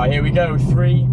Alright, here we go. 3,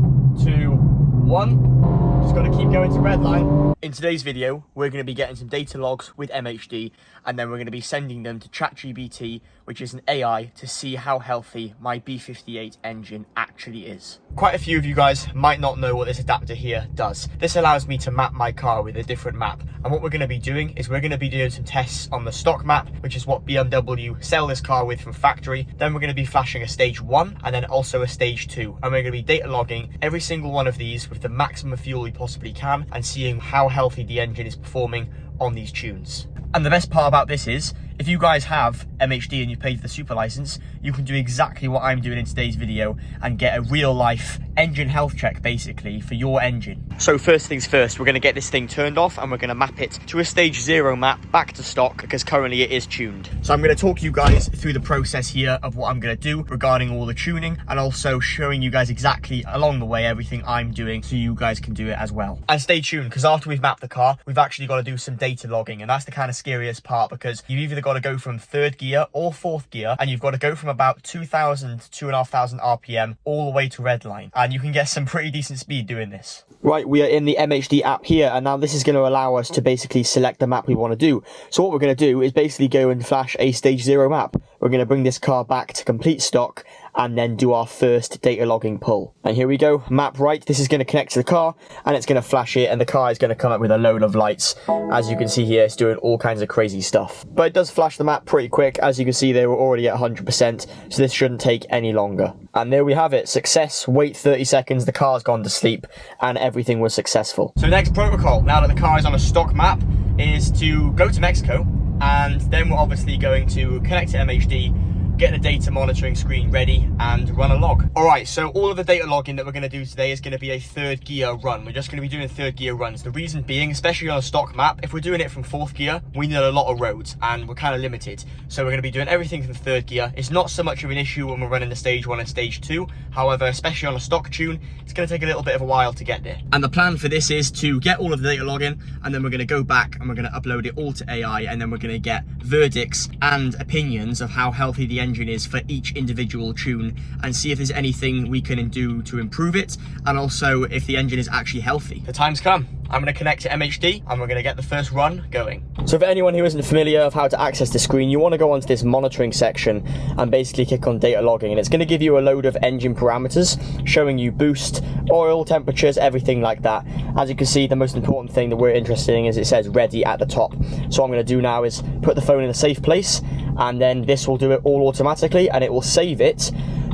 2, 1. Just got to keep going to red line. In today's video, we're going to be getting some data logs with MHD, and then we're going to be sending them to ChatGPT, which is an AI, to see how healthy my B58 engine actually is. Quite a few of you guys might not know what this adapter here does. This allows me to map my car with a different map. And what we're going to be doing is we're going to be doing some tests on the stock map, which is what BMW sell this car with from factory. Then we're going to be flashing a stage 1 and then also a stage 2. And we're going to be data logging every single one of these with the maximum fuel we possibly can and seeing how healthy the engine is performing on these tunes. And the best part about this is, if you guys have MHD and you paid for the super license, you can do exactly what I'm doing in today's video and get a real life engine health check basically for your engine. So first things first, we're going to get this thing turned off and we're going to map it to a stage 0 map back to stock because currently it is tuned. So I'm going to talk you guys through the process here of what I'm going to do regarding all the tuning and also showing you guys exactly along the way everything I'm doing so you guys can do it as well. And stay tuned because after we've mapped the car, we've actually got to do some data logging, and that's the kind of scariest part because you've either got to go from 3rd gear or 4th gear and you've got to go from about 2,000 to 2,500 RPM all the way to red line, and you can get some pretty decent speed doing this. Right, we are in the MHD app here, and now this is going to allow us to basically select the map we want to do. So what we're going to do is basically go and flash a stage 0 map. We're going to bring this car back to complete stock and then do our first data logging pull. And here we go, map right. This is going to connect to the car and it's going to flash it, and the car is going to come up with a load of lights. As you can see here, it's doing all kinds of crazy stuff. But it does flash the map pretty quick. As you can see, they were already at 100%, so this shouldn't take any longer. And there we have it, success. Wait 30 seconds, the car's gone to sleep, and everything was successful. So next protocol, now that the car is on a stock map, is to go to Mexico, and then we're obviously going to connect to MHD, get the data monitoring screen ready and run a log. All right, so all of the data logging that we're going to do today is going to be a 3rd gear run. We're just going to be doing 3rd gear runs. The reason being, especially on a stock map, if we're doing it from 4th gear, we need a lot of roads and we're kind of limited. So we're going to be doing everything from 3rd gear. It's not so much of an issue when we're running the stage 1 and stage 2. However, especially on a stock tune, it's going to take a little bit of a while to get there. And the plan for this is to get all of the data logging, and then we're going to go back and we're going to upload it all to AI, and then we're going to get verdicts and opinions of how healthy the engine is for each individual tune and see if there's anything we can do to improve it, and also if the engine is actually healthy. The time's come. I'm going to connect to MHD and we're going to get the first run going. So for anyone who isn't familiar of how to access the screen, you want to go onto this monitoring section and basically click on data logging, and it's going to give you a load of engine parameters showing you boost, oil, temperatures, everything like that. As you can see, the most important thing that we're interested in is it says ready at the top. So what I'm going to do now is put the phone in a safe place, and then this will do it all automatically, and it will save it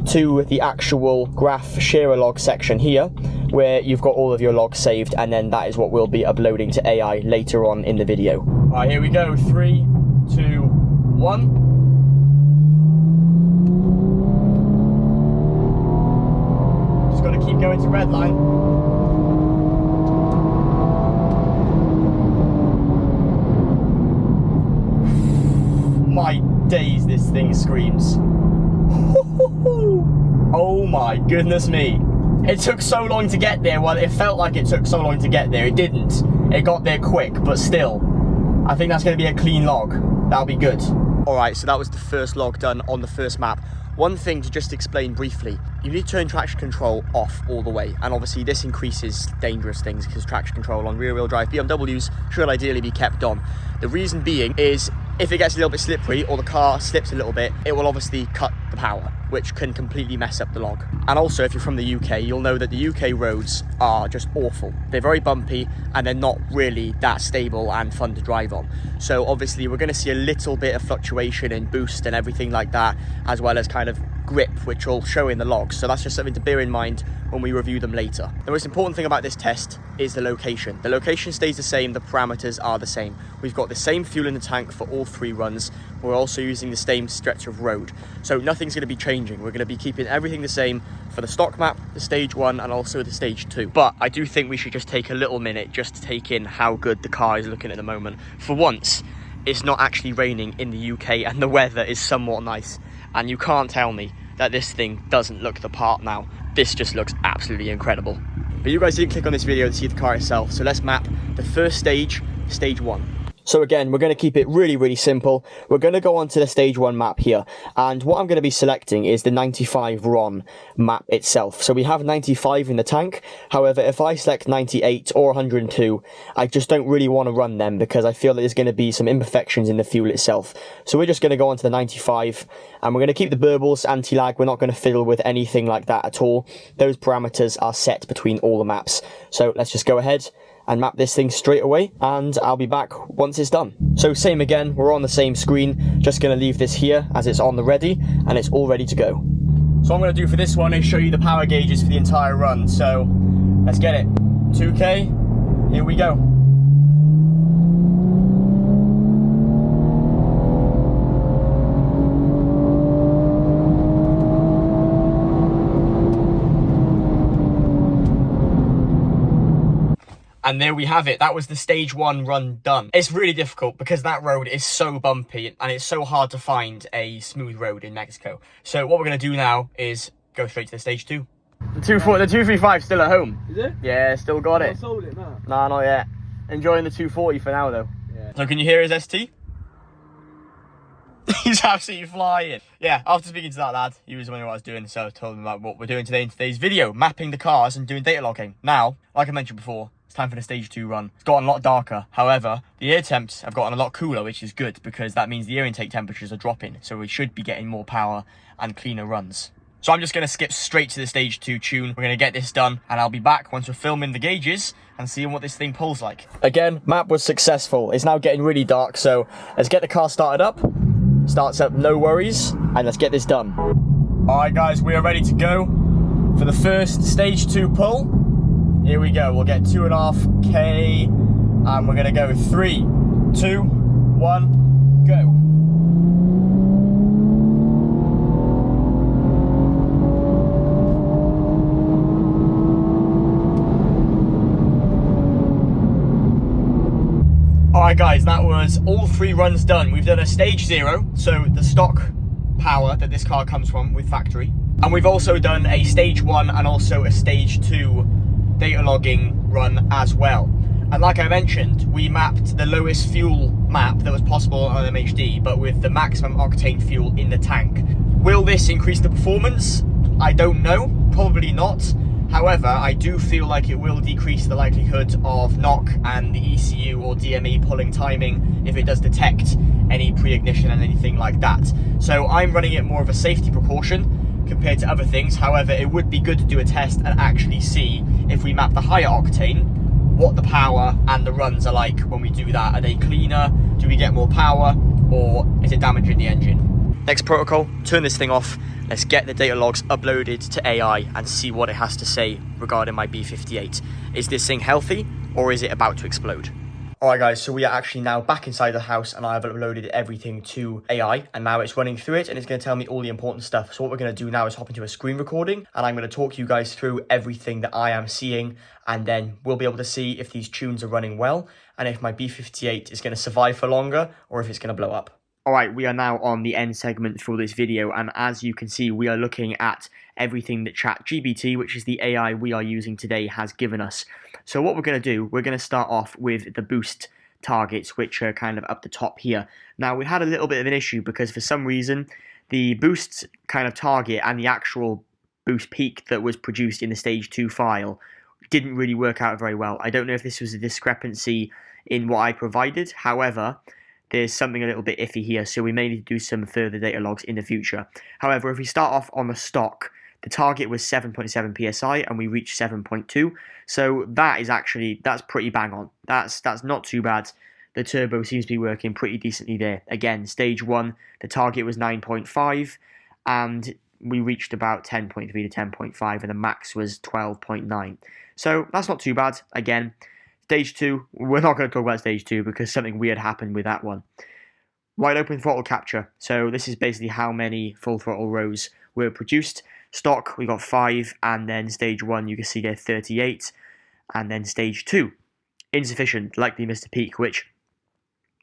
to the actual graph share log section here, where you've got all of your logs saved, and then that is what we'll be uploading to AI later on in the video. All right, here we go. 3, 2, 1. Just got to keep going to red line. My days, this thing screams. Oh my goodness me. It took so long to get there. Well, it felt like it took so long to get there. It didn't. It got there quick, but still. I think that's going to be a clean log. That'll be good. All right, so that was the first log done on the first map. One thing to just explain briefly, you need to turn traction control off all the way, and obviously this increases dangerous things because traction control on rear wheel drive BMWs should ideally be kept on. The reason being is if it gets a little bit slippery or the car slips a little bit, it will obviously cut the power, which can completely mess up the log. And also, if you're from the UK, you'll know that the UK roads are just awful. They're very bumpy and they're not really that stable and fun to drive on. So obviously we're going to see a little bit of fluctuation in boost and everything like that, as well as kind of grip, which will show in the logs. So that's just something to bear in mind when we review them later. The most important thing about this test is the location. The location stays the same, the parameters are the same. We've got the same fuel in the tank for all 3 runs. We're also using the same stretch of road. So nothing's going to be changing. We're going to be keeping everything the same for the stock map, the stage 1 and also the stage 2. But I do think we should just take a little minute just to take in how good the car is looking at the moment. For once, it's not actually raining in the UK and the weather is somewhat nice. And you can't tell me that this thing doesn't look the part now. This just looks absolutely incredible. But you guys didn't click on this video to see the car itself, so let's map the first stage, stage 1. So again, we're going to keep it really, really simple. We're going to go onto the stage 1 map here. And what I'm going to be selecting is the 95 RON map itself. So we have 95 in the tank. However, if I select 98 or 102, I just don't really want to run them because I feel that there's going to be some imperfections in the fuel itself. So we're just going to go onto the 95 and we're going to keep the burbles, anti-lag. We're not going to fiddle with anything like that at all. Those parameters are set between all the maps. So let's just go ahead and map this thing straight away, and I'll be back once it's done. So same again, we're on the same screen, just going to leave this here as it's on the ready, and it's all ready to go. So what I'm going to do for this one is show you the power gauges for the entire run, so let's get it. 2K, here we go. And there we have it. That was the stage 1 run done. It's really difficult because that road is so bumpy and it's so hard to find a smooth road in Mexico. So what we're going to do now is go straight to the stage 2. The 235 still at home. Is it? Yeah, still got it. Sold it now? Nah, not yet. Enjoying the 240 for now though. Yeah. So can you hear his ST? He's absolutely flying. Yeah, after speaking to that lad, he was wondering what I was doing, so I told him about what we're doing today in today's video, mapping the cars and doing data logging. Now, like I mentioned before, it's time for the stage 2 run. It's gotten a lot darker. However, the air temps have gotten a lot cooler, which is good because that means the air intake temperatures are dropping. So we should be getting more power and cleaner runs. So I'm just going to skip straight to the stage 2 tune. We're going to get this done and I'll be back once we're filming the gauges and seeing what this thing pulls like. Again, map was successful. It's now getting really dark, so let's get the car started up. Starts up, no worries, and let's get this done. Alright guys, we are ready to go for the first stage 2 pull. Here we go, we'll get 2.5K and we're gonna go 3, 2, 1, go. Alright guys, that was all 3 runs done. We've done a stage 0, so the stock power that this car comes from with factory. And we've also done a stage 1 and also a stage 2 data logging run as well. And like I mentioned, we mapped the lowest fuel map that was possible on MHD, but with the maximum octane fuel in the tank. Will this increase the performance? I don't know, probably not. However, I do feel like it will decrease the likelihood of knock and the ECU or DME pulling timing if it does detect any pre-ignition and anything like that. So I'm running it more of a safety precaution compared to other things. However, it would be good to do a test and actually see if we map the higher octane, what the power and the runs are like when we do that. Are they cleaner? Do we get more power? Or is it damaging the engine? Next protocol, turn this thing off. Let's get the data logs uploaded to AI and see what it has to say regarding my B58. Is this thing healthy or is it about to explode? Alright guys, so we are actually now back inside the house and I have uploaded everything to AI and now it's running through it and it's going to tell me all the important stuff. So what we're going to do now is hop into a screen recording and I'm going to talk you guys through everything that I am seeing, and then we'll be able to see if these tunes are running well and if my B58 is going to survive for longer or if it's going to blow up. Alright, we are now on the end segment for this video, and as you can see, we are looking at everything that ChatGPT, which is the AI we are using today, has given us. So what we're going to do, we're going to start off with the boost targets, which are kind of up the top here. Now, we had a little bit of an issue because for some reason, the boost kind of target and the actual boost peak that was produced in the stage 2 file didn't really work out very well. I don't know if this was a discrepancy in what I provided, however, there's something a little bit iffy here, so we may need to do some further data logs in the future. However, if we start off on the stock, the target was 7.7 psi and we reached 7.2, so that's pretty bang on. That's not too bad. The turbo seems to be working pretty decently there. Again, stage 1, the target was 9.5 and we reached about 10.3 to 10.5 and the max was 12.9. So that's not too bad. Again, stage 2, we're not going to talk about stage 2 because something weird happened with that one. Wide open throttle capture. So this is basically how many full throttle rows were produced. Stock, we got 5, and then stage 1, you can see there 38, and then stage 2, insufficient, likely missed a peak, which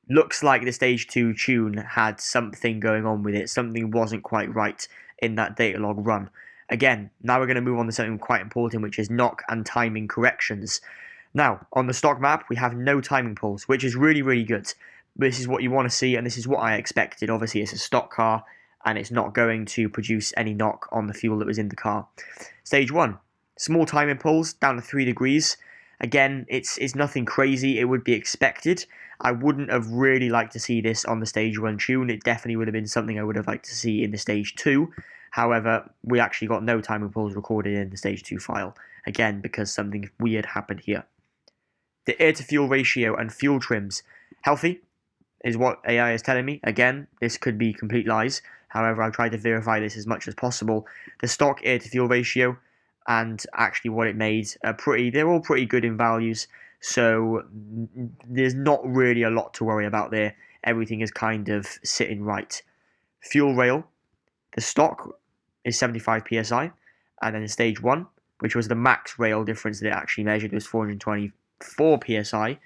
looks like the stage 2 tune had something going on with it. Something wasn't quite right in that data log run. Again, now we're going to move on to something quite important, which is knock and timing corrections. Now, on the stock map, we have no timing pulls, which is really, really good. This is what you want to see, and this is what I expected. Obviously, it's a stock car, and it's not going to produce any knock on the fuel that was in the car. Stage 1, small timing pulls down to 3 degrees. Again, it's nothing crazy. It would be expected. I wouldn't have really liked to see this on the stage 1 tune. It definitely would have been something I would have liked to see in the stage 2. However, we actually got no timing pulls recorded in the stage 2 file. Again, because something weird happened here. The air to fuel ratio and fuel trims, healthy, is what AI is telling me. Again, this could be complete lies. However, I've tried to verify this as much as possible. The stock air to fuel ratio and actually what it made are they're all pretty good in values. So there's not really a lot to worry about there. Everything is kind of sitting right. Fuel rail, the stock is 75 psi, and then in stage 1, which was the max rail difference that it actually measured, was 424 psi.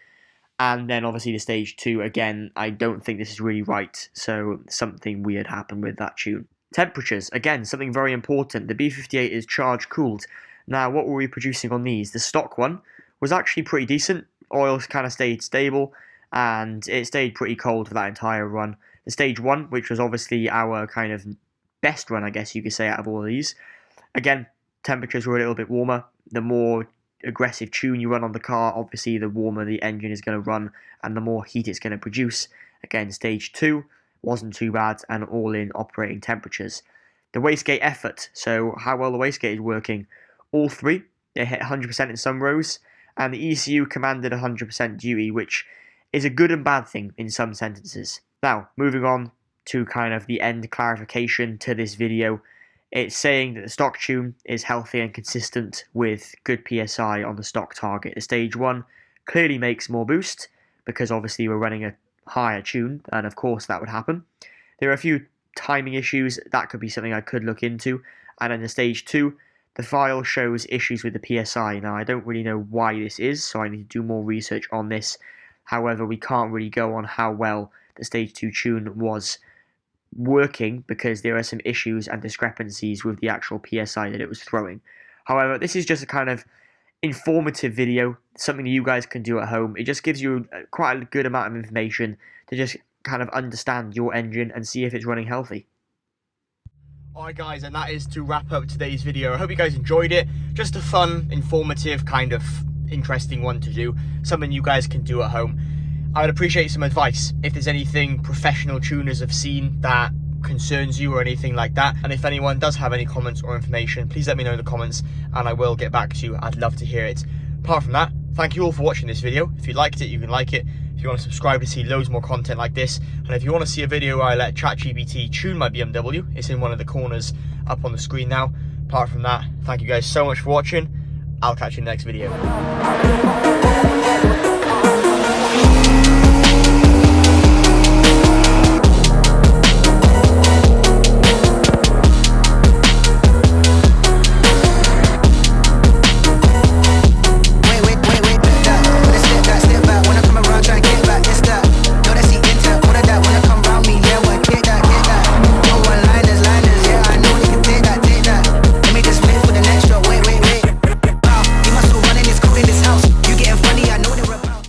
And then obviously the stage 2, again, I don't think this is really right, so something weird happened with that tune. Temperatures, again, something very important. The B58 is charge cooled. Now, what were we producing on these? The stock one was actually pretty decent. Oil kind of stayed stable, and it stayed pretty cold for that entire run. The stage 1, which was obviously our kind of best run, I guess you could say, out of all of these. Again, temperatures were a little bit warmer. The more aggressive tune you run on the car, obviously the warmer the engine is going to run and the more heat it's going to produce. Again, stage 2 wasn't too bad, and all in operating temperatures. The wastegate effort, so how well the wastegate is working. All 3, they hit 100% in some rows, and the ECU commanded 100% duty, which is a good and bad thing in some sentences. Now, moving on to kind of the end clarification to this video. It's saying that the stock tune is healthy and consistent with good PSI on the stock target. The stage 1 clearly makes more boost because obviously we're running a higher tune, and of course that would happen. There are a few timing issues. That could be something I could look into. And in the stage 2, the file shows issues with the PSI. Now, I don't really know why this is, so I need to do more research on this. However, we can't really go on how well the stage 2 tune was working because there are some issues and discrepancies with the actual PSI that it was throwing. However, this is just a kind of informative video, something that you guys can do at home. It just gives you quite a good amount of information to just kind of understand your engine and see if it's running healthy. Alright guys, and that is to wrap up today's video. I hope you guys enjoyed it. Just a fun, informative, kind of interesting one to do. Something you guys can do at home. I would appreciate some advice if there's anything professional tuners have seen that concerns you or anything like that. And if anyone does have any comments or information, please let me know in the comments and I will get back to you. I'd love to hear it. Apart from that, thank you all for watching this video. If you liked it, you can like it. If you want to subscribe to see loads more content like this, and if you want to see a video where I let ChatGPT tune my BMW, it's in one of the corners up on the screen now. Apart from that, thank you guys so much for watching. I'll catch you in the next video.